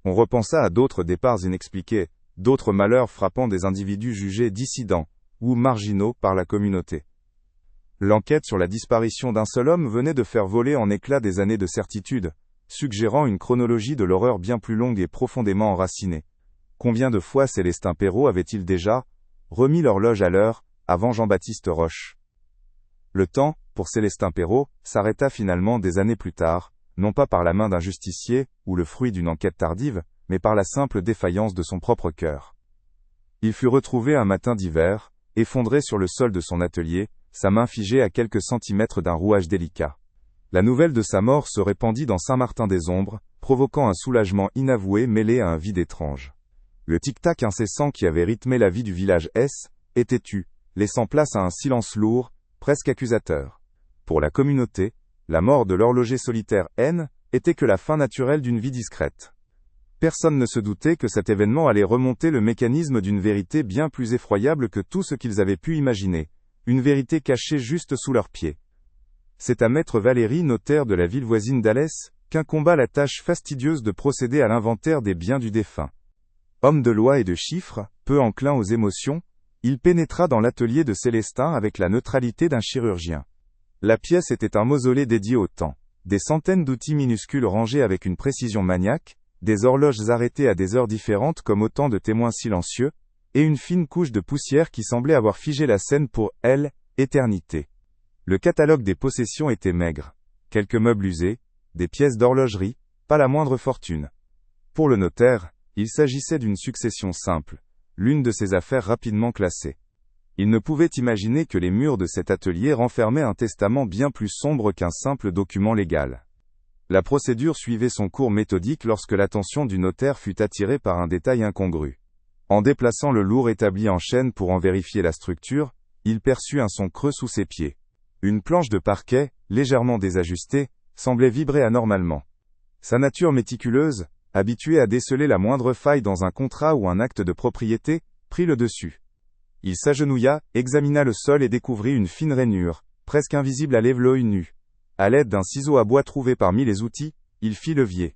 On repensa à d'autres départs inexpliqués, d'autres malheurs frappant des individus jugés dissidents, ou marginaux par la communauté. L'enquête sur la disparition d'un seul homme venait de faire voler en éclats des années de certitude, suggérant une chronologie de l'horreur bien plus longue et profondément enracinée. Combien de fois Célestin Perrault avait-il déjà remis l'horloge à l'heure, avant Jean-Baptiste Roche? Le temps, pour Célestin Perrault, s'arrêta finalement des années plus tard, non pas par la main d'un justicier, ou le fruit d'une enquête tardive, mais par la simple défaillance de son propre cœur. Il fut retrouvé un matin d'hiver, effondré sur le sol de son atelier, sa main figée à quelques centimètres d'un rouage délicat. La nouvelle de sa mort se répandit dans Saint-Martin-des-Ombres, provoquant un soulagement inavoué mêlé à un vide étrange. Le tic-tac incessant qui avait rythmé la vie du village S était tu, laissant place à un silence lourd, presque accusateur. Pour la communauté, la mort de l'horloger solitaire N était que la fin naturelle d'une vie discrète. Personne ne se doutait que cet événement allait remonter le mécanisme d'une vérité bien plus effroyable que tout ce qu'ils avaient pu imaginer, une vérité cachée juste sous leurs pieds. C'est à maître Valéry, notaire de la ville voisine d'Alès, qu'incomba la tâche fastidieuse de procéder à l'inventaire des biens du défunt. Homme de loi et de chiffres, peu enclin aux émotions, il pénétra dans l'atelier de Célestin avec la neutralité d'un chirurgien. La pièce était un mausolée dédié au temps. Des centaines d'outils minuscules rangés avec une précision maniaque, des horloges arrêtées à des heures différentes comme autant de témoins silencieux, et une fine couche de poussière qui semblait avoir figé la scène pour, elle, éternité. Le catalogue des possessions était maigre. Quelques meubles usés, des pièces d'horlogerie, pas la moindre fortune. Pour le notaire, il s'agissait d'une succession simple, l'une de ses affaires rapidement classées. Il ne pouvait imaginer que les murs de cet atelier renfermaient un testament bien plus sombre qu'un simple document légal. La procédure suivait son cours méthodique lorsque l'attention du notaire fut attirée par un détail incongru. En déplaçant le lourd établi en chaîne pour en vérifier la structure, il perçut un son creux sous ses pieds. Une planche de parquet, légèrement désajustée, semblait vibrer anormalement. Sa nature méticuleuse, habituée à déceler la moindre faille dans un contrat ou un acte de propriété, prit le dessus. Il s'agenouilla, examina le sol et découvrit une fine rainure, presque invisible à l'œil nu. À l'aide d'un ciseau à bois trouvé parmi les outils, il fit levier.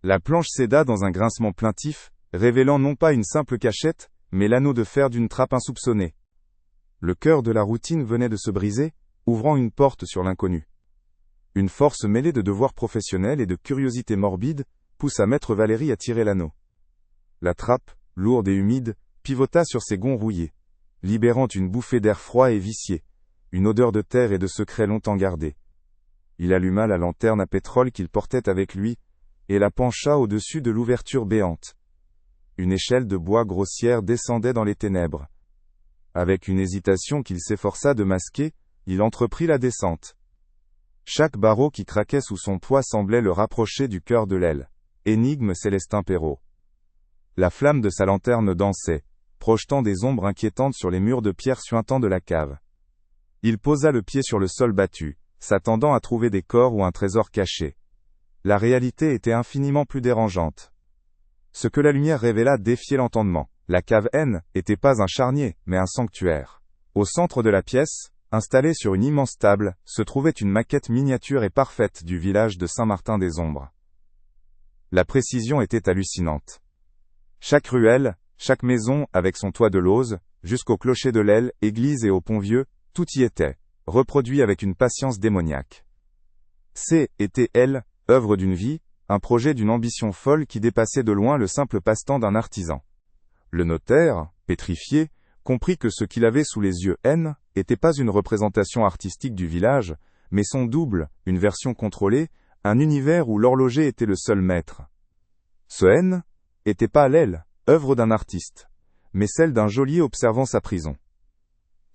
La planche céda dans un grincement plaintif, révélant non pas une simple cachette, mais l'anneau de fer d'une trappe insoupçonnée. Le cœur de la routine venait de se briser, ouvrant une porte sur l'inconnu. Une force mêlée de devoir professionnel et de curiosité morbide, poussa maître Valéry à tirer l'anneau. La trappe, lourde et humide, pivota sur ses gonds rouillés, libérant une bouffée d'air froid et vicié, une odeur de terre et de secret longtemps gardée. Il alluma la lanterne à pétrole qu'il portait avec lui, et la pencha au-dessus de l'ouverture béante. Une échelle de bois grossière descendait dans les ténèbres. Avec une hésitation qu'il s'efforça de masquer, il entreprit la descente. Chaque barreau qui craquait sous son poids semblait le rapprocher du cœur de l'aile. Énigme Célestin Perrault. La flamme de sa lanterne dansait, projetant des ombres inquiétantes sur les murs de pierre suintants de la cave. Il posa le pied sur le sol battu, s'attendant à trouver des corps ou un trésor caché. La réalité était infiniment plus dérangeante. Ce que la lumière révéla défiait l'entendement. La cave N n'était pas un charnier, mais un sanctuaire. Au centre de la pièce, installée sur une immense table, se trouvait une maquette miniature et parfaite du village de Saint-Martin-des-Ombres. La précision était hallucinante. Chaque ruelle, chaque maison avec son toit de lauze, jusqu'au clocher de l'aile, église et au pont vieux, tout y était, reproduit avec une patience démoniaque. Était, elle, œuvre d'une vie, un projet d'une ambition folle qui dépassait de loin le simple passe-temps d'un artisan. Le notaire, pétrifié, comprit que ce qu'il avait sous les yeux N n'était pas une représentation artistique du village, mais son double, une version contrôlée, un univers où l'horloger était le seul maître. Ce N n'était pas l'aile, œuvre d'un artiste, mais celle d'un geôlier observant sa prison.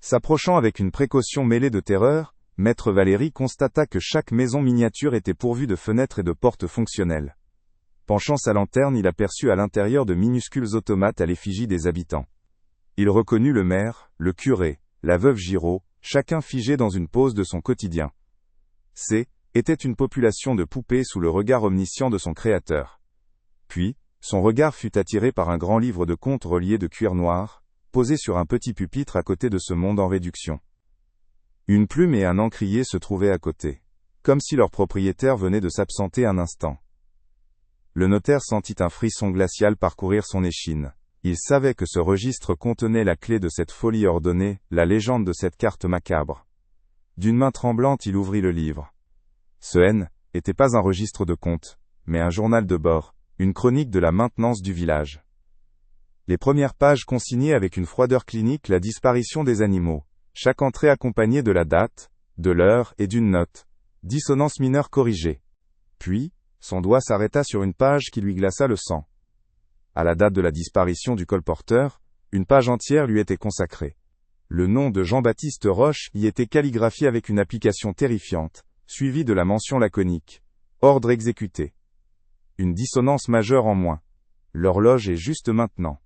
S'approchant avec une précaution mêlée de terreur, Maître Valéry constata que chaque maison miniature était pourvue de fenêtres et de portes fonctionnelles. Penchant sa lanterne, il aperçut à l'intérieur de minuscules automates à l'effigie des habitants. Il reconnut le maire, le curé, la veuve Giraud, chacun figé dans une pose de son quotidien. Était une population de poupées sous le regard omniscient de son créateur. Puis, son regard fut attiré par un grand livre de contes relié de cuir noir, posé sur un petit pupitre à côté de ce monde en réduction. Une plume et un encrier se trouvaient à côté, comme si leur propriétaire venait de s'absenter un instant. Le notaire sentit un frisson glacial parcourir son échine. Il savait que ce registre contenait la clé de cette folie ordonnée, la légende de cette carte macabre. D'une main tremblante, il ouvrit le livre. Ce N n'était pas un registre de comptes, mais un journal de bord, une chronique de la maintenance du village. Les premières pages consignaient avec une froideur clinique la disparition des animaux, chaque entrée accompagnée de la date, de l'heure et d'une note, dissonance mineure corrigée. Puis, son doigt s'arrêta sur une page qui lui glaça le sang. À la date de la disparition du colporteur, une page entière lui était consacrée. Le nom de Jean-Baptiste Roche y était calligraphié avec une application terrifiante, suivie de la mention laconique. Ordre exécuté. Une dissonance majeure en moins. L'horloge est juste maintenant.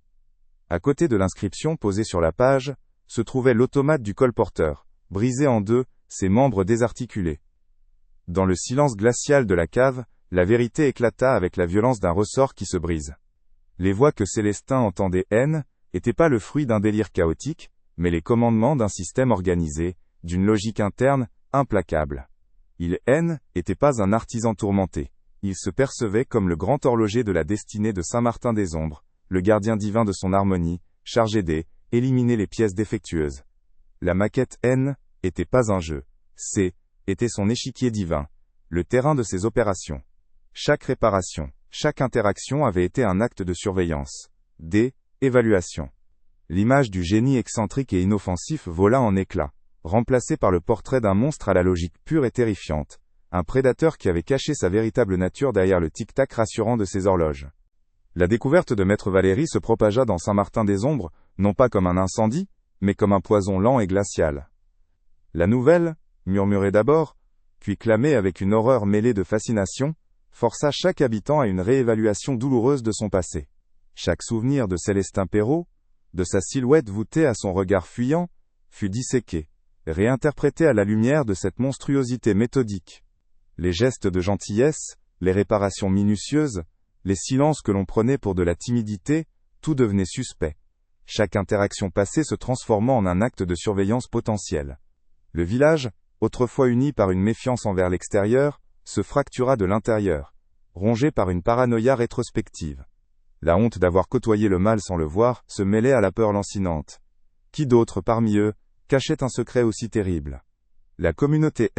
À côté de l'inscription posée sur la page, se trouvait l'automate du colporteur, brisé en deux, ses membres désarticulés. Dans le silence glacial de la cave, la vérité éclata avec la violence d'un ressort qui se brise. Les voix que Célestin entendait n'étaient pas le fruit d'un délire chaotique, mais les commandements d'un système organisé, d'une logique interne, implacable. Il n'était pas un artisan tourmenté. Il se percevait comme le grand horloger de la destinée de Saint-Martin-des-Ombres, le gardien divin de son harmonie, chargé d'éliminer les pièces défectueuses. La maquette n'était pas un jeu. Était son échiquier divin, le terrain de ses opérations. Chaque réparation, chaque interaction avait été un acte de surveillance, d'évaluation. L'image du génie excentrique et inoffensif vola en éclats, remplacée par le portrait d'un monstre à la logique pure et terrifiante, un prédateur qui avait caché sa véritable nature derrière le tic-tac rassurant de ses horloges. La découverte de Maître Valéry se propagea dans Saint-Martin-des-Ombres, non pas comme un incendie, mais comme un poison lent et glacial. La nouvelle, murmurée d'abord, puis clamée avec une horreur mêlée de fascination, força chaque habitant à une réévaluation douloureuse de son passé. Chaque souvenir de Célestin Perrault, de sa silhouette voûtée à son regard fuyant, fut disséqué, réinterprété à la lumière de cette monstruosité méthodique. Les gestes de gentillesse, les réparations minutieuses, les silences que l'on prenait pour de la timidité, tout devenait suspect. Chaque interaction passée se transformant en un acte de surveillance potentiel. Le village, autrefois uni par une méfiance envers l'extérieur, se fractura de l'intérieur, rongé par une paranoïa rétrospective. La honte d'avoir côtoyé le mal sans le voir se mêlait à la peur lancinante. Qui d'autre parmi eux cachait un secret aussi terrible? La communauté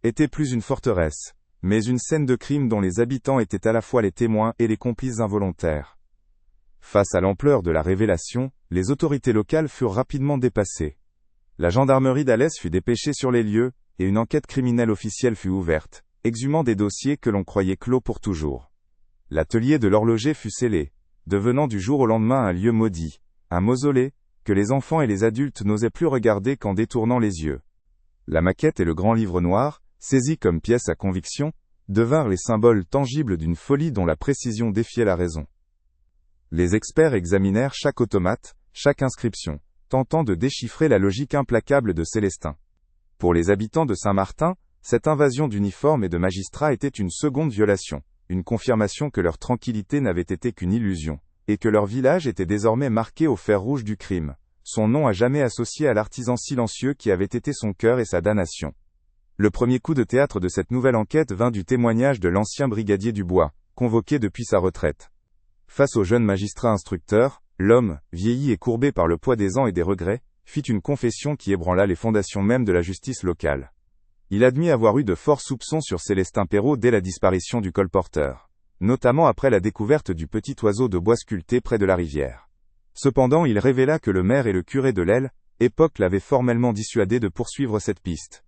était plus une forteresse, mais une scène de crime dont les habitants étaient à la fois les témoins et les complices involontaires. Face à l'ampleur de la révélation, les autorités locales furent rapidement dépassées. La gendarmerie d'Alès fut dépêchée sur les lieux, et une enquête criminelle officielle fut ouverte, exhumant des dossiers que l'on croyait clos pour toujours. L'atelier de l'horloger fut scellé, devenant du jour au lendemain un lieu maudit, un mausolée, que les enfants et les adultes n'osaient plus regarder qu'en détournant les yeux. La maquette et le grand livre noir, saisis comme pièces à conviction, devinrent les symboles tangibles d'une folie dont la précision défiait la raison. Les experts examinèrent chaque automate, chaque inscription, tentant de déchiffrer la logique implacable de Célestin. Pour les habitants de Saint-Martin, cette invasion d'uniformes et de magistrats était une seconde violation, une confirmation que leur tranquillité n'avait été qu'une illusion, et que leur village était désormais marqué au fer rouge du crime, son nom à jamais associé à l'artisan silencieux qui avait été son cœur et sa damnation. Le premier coup de théâtre de cette nouvelle enquête vint du témoignage de l'ancien brigadier Dubois, convoqué depuis sa retraite. Face au jeune magistrat instructeur, l'homme, vieilli et courbé par le poids des ans et des regrets, fit une confession qui ébranla les fondations mêmes de la justice locale. Il admit avoir eu de forts soupçons sur Célestin Perrault dès la disparition du colporteur, notamment après la découverte du petit oiseau de bois sculpté près de la rivière. Cependant, il révéla que le maire et le curé de l'Aile, époque l'avaient formellement dissuadé de poursuivre cette piste.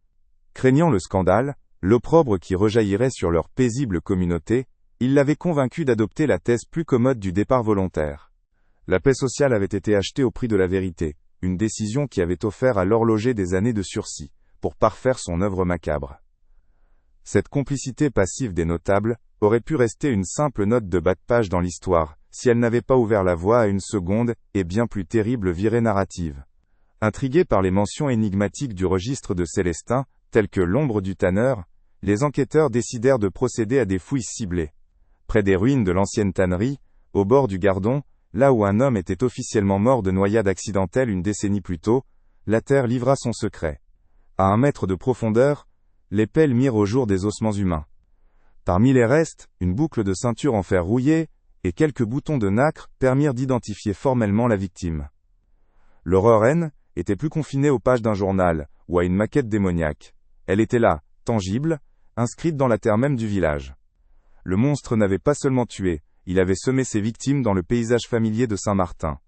Craignant le scandale, l'opprobre qui rejaillirait sur leur paisible communauté, il l'avait convaincu d'adopter la thèse plus commode du départ volontaire. La paix sociale avait été achetée au prix de la vérité, une décision qui avait offert à l'horloger des années de sursis, pour parfaire son œuvre macabre. Cette complicité passive des notables aurait pu rester une simple note de bas de page dans l'histoire, si elle n'avait pas ouvert la voie à une seconde, et bien plus terrible virée narrative. Intrigués par les mentions énigmatiques du registre de Célestin, telles que l'ombre du tanneur, les enquêteurs décidèrent de procéder à des fouilles ciblées. Près des ruines de l'ancienne tannerie, au bord du Gardon, là où un homme était officiellement mort de noyade accidentelle une décennie plus tôt, la terre livra son secret. À 1 mètre de profondeur, les pelles mirent au jour des ossements humains. Parmi les restes, une boucle de ceinture en fer rouillé, et quelques boutons de nacre permirent d'identifier formellement la victime. L'horreur N était plus confinée aux pages d'un journal, ou à une maquette démoniaque. Elle était là, tangible, inscrite dans la terre même du village. Le monstre n'avait pas seulement tué, il avait semé ses victimes dans le paysage familier de Saint-Martin.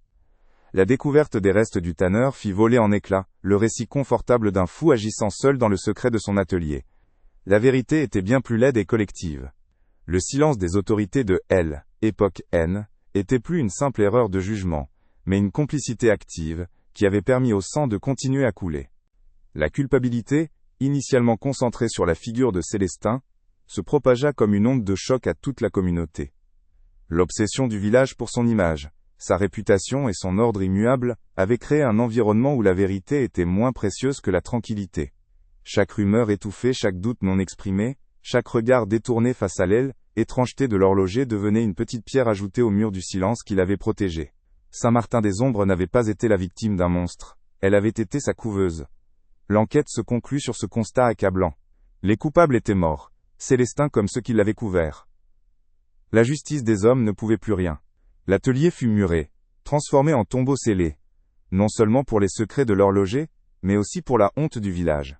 La découverte des restes du tanneur fit voler en éclats le récit confortable d'un fou agissant seul dans le secret de son atelier. La vérité était bien plus laide et collective. Le silence des autorités de L, époque N, était plus une simple erreur de jugement, mais une complicité active, qui avait permis au sang de continuer à couler. La culpabilité, initialement concentrée sur la figure de Célestin, se propagea comme une onde de choc à toute la communauté. L'obsession du village pour son image, sa réputation et son ordre immuable avaient créé un environnement où la vérité était moins précieuse que la tranquillité. Chaque rumeur étouffée, chaque doute non exprimé, chaque regard détourné face à l'étrangeté de l'horloger devenait une petite pierre ajoutée au mur du silence qui l'avait protégé. Saint-Martin-des-Ombres n'avait pas été la victime d'un monstre, elle avait été sa couveuse. L'enquête se conclut sur ce constat accablant. Les coupables étaient morts, Célestin comme ceux qui l'avaient couvert. La justice des hommes ne pouvait plus rien. L'atelier fut muré, transformé en tombeau scellé, non seulement pour les secrets de l'horloger, mais aussi pour la honte du village.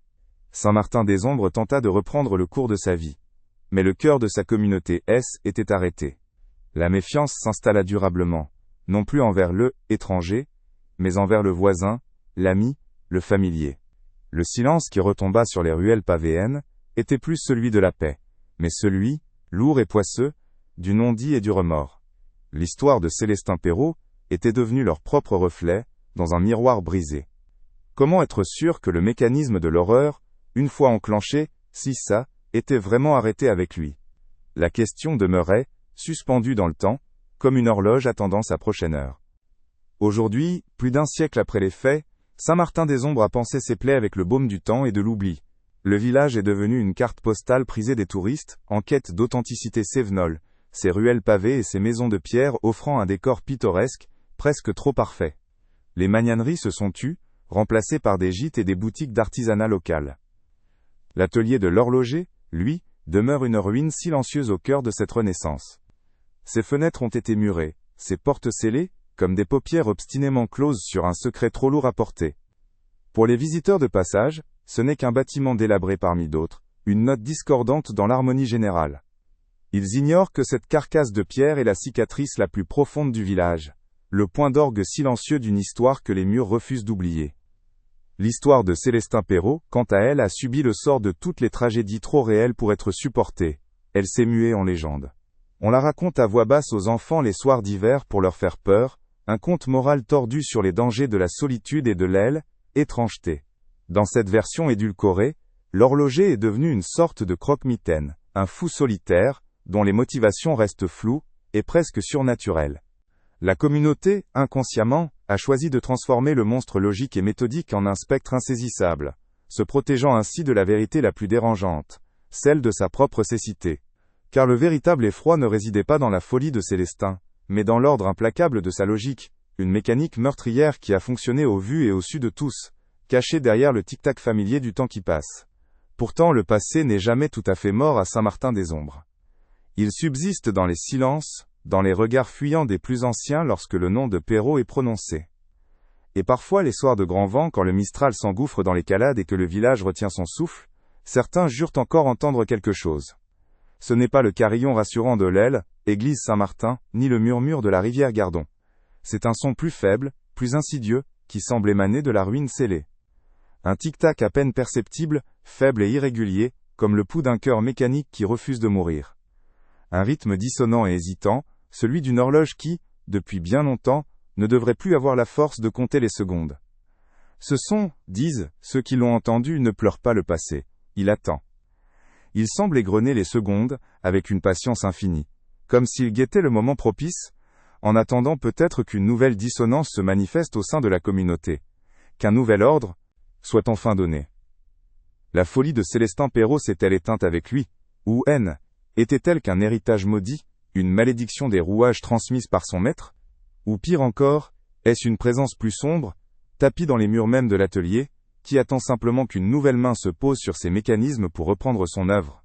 Saint-Martin-des-Ombres tenta de reprendre le cours de sa vie. Mais le cœur de sa communauté était arrêté. La méfiance s'installa durablement, non plus envers le étranger, mais envers le voisin, l'ami, le familier. Le silence qui retomba sur les ruelles pavéennes était plus celui de la paix, mais celui, lourd et poisseux, du non-dit et du remords. L'histoire de Célestin Perrault était devenue leur propre reflet, dans un miroir brisé. Comment être sûr que le mécanisme de l'horreur, une fois enclenché, si ça, était vraiment arrêté avec lui? La question demeurait, suspendue dans le temps, comme une horloge attendant sa prochaine heure. Aujourd'hui, plus d'1 siècle après les faits, Saint-Martin-des-Ombres a pansé ses plaies avec le baume du temps et de l'oubli. Le village est devenu une carte postale prisée des touristes, en quête d'authenticité cévenole, ses ruelles pavées et ses maisons de pierre offrant un décor pittoresque, presque trop parfait. Les magnaneries se sont tues, remplacées par des gîtes et des boutiques d'artisanat local. L'atelier de l'horloger, lui, demeure une ruine silencieuse au cœur de cette renaissance. Ses fenêtres ont été murées, ses portes scellées, comme des paupières obstinément closes sur un secret trop lourd à porter. Pour les visiteurs de passage, ce n'est qu'un bâtiment délabré parmi d'autres, une note discordante dans l'harmonie générale. Ils ignorent que cette carcasse de pierre est la cicatrice la plus profonde du village, le point d'orgue silencieux d'une histoire que les murs refusent d'oublier. L'histoire de Célestin Perrault, quant à elle, a subi le sort de toutes les tragédies trop réelles pour être supportées. Elle s'est muée en légende. On la raconte à voix basse aux enfants les soirs d'hiver pour leur faire peur, un conte moral tordu sur les dangers de la solitude et de l'étrangeté. Dans cette version édulcorée, l'horloger est devenu une sorte de croque-mitaine, un fou solitaire, dont les motivations restent floues, et presque surnaturelles. La communauté, inconsciemment, a choisi de transformer le monstre logique et méthodique en un spectre insaisissable, se protégeant ainsi de la vérité la plus dérangeante, celle de sa propre cécité. Car le véritable effroi ne résidait pas dans la folie de Célestin, mais dans l'ordre implacable de sa logique, une mécanique meurtrière qui a fonctionné au vu et au su de tous, cachée derrière le tic-tac familier du temps qui passe. Pourtant le passé n'est jamais tout à fait mort à Saint-Martin-des-Ombres. Il subsiste dans les silences, dans les regards fuyants des plus anciens lorsque le nom de Perrault est prononcé. Et parfois les soirs de grand vent quand le Mistral s'engouffre dans les calades et que le village retient son souffle, certains jurent encore entendre quelque chose. Ce n'est pas le carillon rassurant de l'aile, église Saint-Martin, ni le murmure de la rivière Gardon. C'est un son plus faible, plus insidieux, qui semble émaner de la ruine scellée. Un tic-tac à peine perceptible, faible et irrégulier, comme le pouls d'un cœur mécanique qui refuse de mourir. Un rythme dissonant et hésitant, celui d'une horloge qui, depuis bien longtemps, ne devrait plus avoir la force de compter les secondes. Ce son, disent ceux qui l'ont entendu, ne pleure pas le passé, il attend. Il semble égrener les secondes, avec une patience infinie, comme s'il guettait le moment propice, en attendant peut-être qu'une nouvelle dissonance se manifeste au sein de la communauté, qu'un nouvel ordre soit enfin donné. La folie de Célestin Perrault s'est-elle éteinte avec lui, ou haine, était-elle qu'un héritage maudit, une malédiction des rouages transmises par son maître? Ou pire encore, est-ce une présence plus sombre, tapie dans les murs mêmes de l'atelier, qui attend simplement qu'une nouvelle main se pose sur ses mécanismes pour reprendre son œuvre?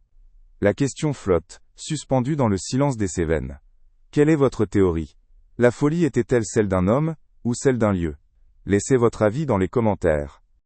La question flotte, suspendue dans le silence des Cévennes. Quelle est votre théorie? La folie était-elle celle d'un homme, ou celle d'un lieu? Laissez votre avis dans les commentaires.